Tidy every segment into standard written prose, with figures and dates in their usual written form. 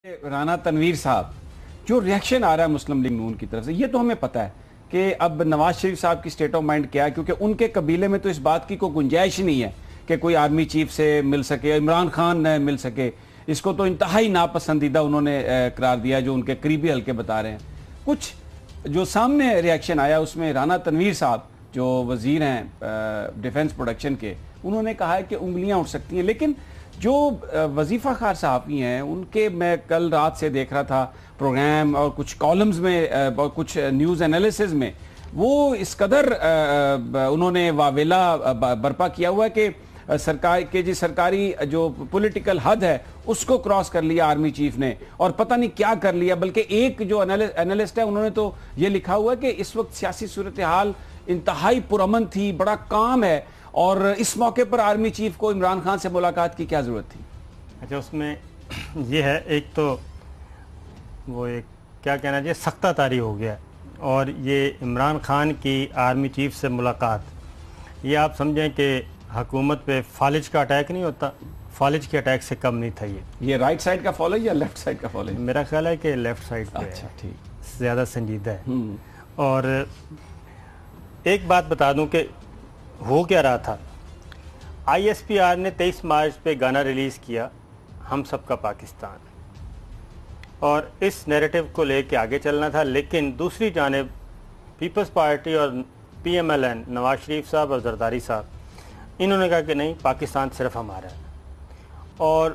رانا تنویر صاحب جو ریاکشن آ رہا ہے مسلم لیگ نون کی طرف سے، یہ تو ہمیں پتہ ہے کہ اب نواز شریف صاحب کی سٹیٹ آف مائنڈ کیا ہے، کیونکہ ان کے قبیلے میں تو اس بات کی کوئی گنجائش نہیں ہے کہ کوئی آرمی چیف سے مل سکے، عمران خان نہ مل سکے. اس کو تو انتہائی ناپسندیدہ انہوں نے قرار دیا، جو ان کے قریبی حلقے بتا رہے ہیں. کچھ جو سامنے ریاکشن آیا اس میں رانا تنویر صاحب جو وزیر ہیں ڈیفنس پروڈکشن کے، انہوں نے کہا ہے کہ انگلیاں اٹھ سکتی ہیں، لیکن جو وظیفہ خار صحافی ہیں ان کے میں کل رات سے دیکھ رہا تھا پروگرام اور کچھ کالمز میں اور کچھ نیوز انالیسز میں، وہ اس قدر انہوں نے واویلا برپا کیا ہوا ہے کہ سرکاری جو پولیٹیکل حد ہے اس کو کراس کر لیا آرمی چیف نے، اور پتہ نہیں کیا کر لیا. بلکہ ایک جو انالسٹ ہے انہوں نے تو یہ لکھا ہوا ہے کہ اس وقت سیاسی صورتحال انتہائی پرامن تھی، بڑا کام ہے، اور اس موقع پر آرمی چیف کو عمران خان سے ملاقات کی کیا ضرورت تھی؟ اچھا، اس میں یہ ہے، ایک تو وہ ایک کیا کہنا چاہیے سختہ طاری ہو گیا، اور یہ عمران خان کی آرمی چیف سے ملاقات، یہ آپ سمجھیں کہ حکومت پہ فالج کا اٹیک نہیں ہوتا، فالج کے اٹیک سے کم نہیں تھا. یہ رائٹ سائڈ کا فالو یا لیفٹ سائڈ کا فالو؟ میرا خیال ہے کہ لیفٹ سائڈ پہ اچھا ٹھیک، زیادہ سنجیدہ ہے. اور ایک بات بتا دوں کہ ہو کیا رہا تھا. آئی ایس پی آر نے 23 مارچ پہ گانا ریلیز کیا، ہم سب کا پاکستان، اور اس نیریٹو کو لے کے آگے چلنا تھا. لیکن دوسری جانب پیپلز پارٹی اور P M L N Nawaz Sharif صاحب اور زرداری صاحب، انہوں نے کہا کہ نہیں، پاکستان صرف ہمارا ہے. اور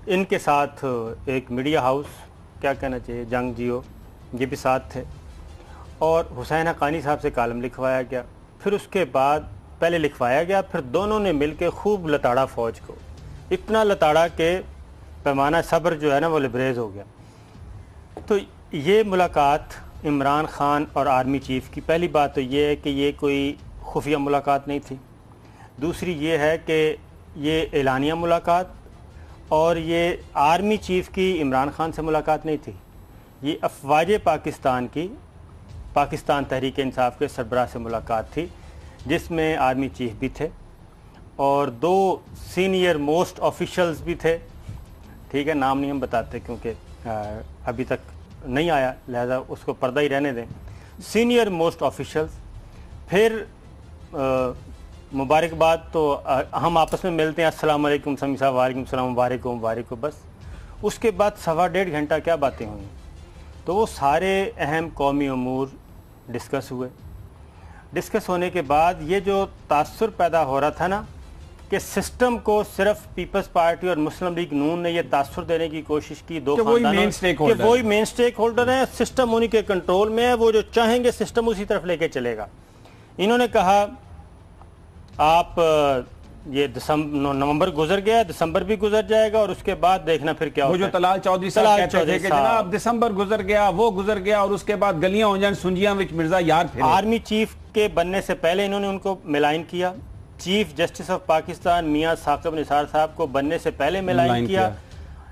ان کے ساتھ ایک میڈیا ہاؤس، کیا کہنا چاہیے، جنگ جیو، یہ بھی ساتھ تھے. اور حسین حقانی صاحب سے کالم لکھوایا گیا. پھر اس کے بعد پہلے لکھوایا گیا، پھر دونوں نے مل کے خوب لتاڑا فوج کو، اتنا لتاڑا کہ پیمانہ صبر جو ہے نا وہ لبریز ہو گیا. تو یہ ملاقات عمران خان اور آرمی چیف کی، پہلی بات تو یہ ہے کہ یہ کوئی خفیہ ملاقات نہیں تھی. دوسری یہ ہے کہ یہ اعلانیہ ملاقات، اور یہ آرمی چیف کی عمران خان سے ملاقات نہیں تھی، یہ افواج پاکستان کی پاکستان تحریک انصاف کے سربراہ سے ملاقات تھی، جس میں آرمی چیف بھی تھے اور 2 سینئر موسٹ آفیشلز بھی تھے. ٹھیک ہے، نام نہیں ہم بتاتے کیونکہ ابھی تک نہیں آیا، لہذا اس کو پردہ ہی رہنے دیں. سینئر موسٹ آفیشلز، پھر مبارکباد تو ہم آپس میں ملتے ہیں، السلام علیکم سمی صاحب، وعلیکم السلام، مبارک ہو، بس. اس کے بعد 1.5 گھنٹہ کیا باتیں ہوئیں. تو وہ سارے اہم قومی امور ڈسکس ہوئے. ڈسکس ہونے کے بعد یہ جو تاثر پیدا ہو رہا تھا نا کہ سسٹم کو صرف پیپلز پارٹی اور مسلم لیگ نون نے یہ تاثر دینے کی کوشش کی، دو خاندانوں کہ وہی مین سٹیک ہولڈر ہیں، سسٹم انہی کے کنٹرول میں ہے، وہ جو چاہیں گے سسٹم اسی طرف لے کے چلے گا. انہوں نے کہا آپ یہ نومبر گزر گیا، دسمبر بھی گزر جائے گا، اور اس کے بعد دیکھنا پھر کیا ہوتا ہے. وہ جو طلال چودھری صاحب کہتے تھے کہ جناب دسمبر گزر گیا، وہ گزر گیا، اور اس کے بعد گلیاں ہو جائیں سنجیاں وچ مرزا یار پھرے. آرمی چیف کے بننے سے پہلے انہوں نے ان کو ملائن کیا. چیف جسٹس آف پاکستان میاں ثاقب نثار صاحب کو بننے سے پہلے ملائن کیا.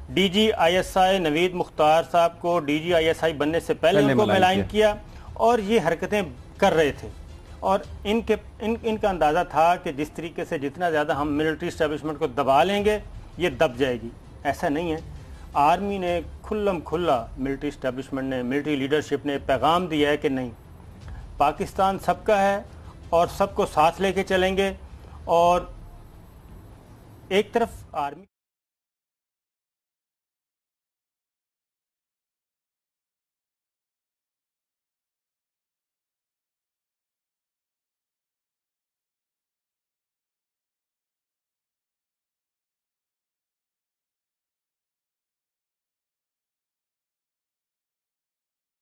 D G I S I نوید مختار صاحب کو D G I S I بننے سے پہلے ان کو ملائن کیا. اور یہ حرکتیں کر رہے تھے، اور ان کا اندازہ تھا کہ جس طریقے سے جتنا زیادہ ہم ملٹری اسٹیبلشمنٹ کو دبا لیں گے یہ دب جائے گی. ایسا نہیں ہے. آرمی نے کھلم کھلا، ملٹری اسٹیبلشمنٹ نے، ملٹری لیڈرشپ نے پیغام دیا ہے کہ نہیں، پاکستان سب کا ہے اور سب کو ساتھ لے کے چلیں گے. اور ایک طرف آرمی